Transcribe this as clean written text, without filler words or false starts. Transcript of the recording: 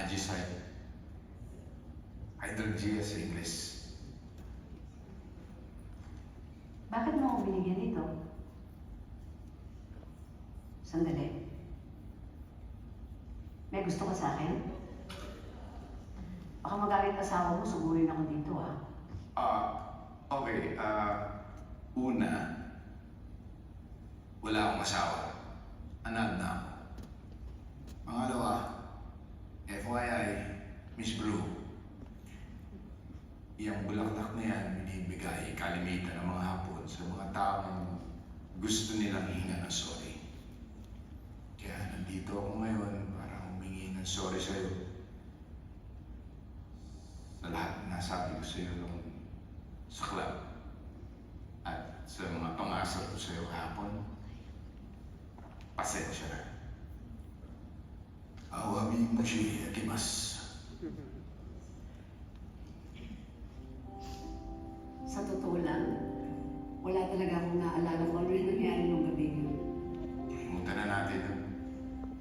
Magicite. Hydrogia sa English. Bakit mo ako binigyan ito? Sandali. May gusto ka sa akin? Baka magalit asawa mo, sugurin ako dito, ah. Okay. Una, wala akong asawa. Anal na ako. Pangalawa, FYI, Miss Brew, yung bulaklak na yan, binibigay kalimitan ng mga hapon sa mga taong gusto nilang hinga ng sorry. Kaya nandito ako ngayon para humingi ng sorry sa'yo. Sa lahat na nasabi ko sa'yo nung sa club at sa mga pangasal ko sa'yo hapon, pasensya na. Awabi mo siya, Akimas.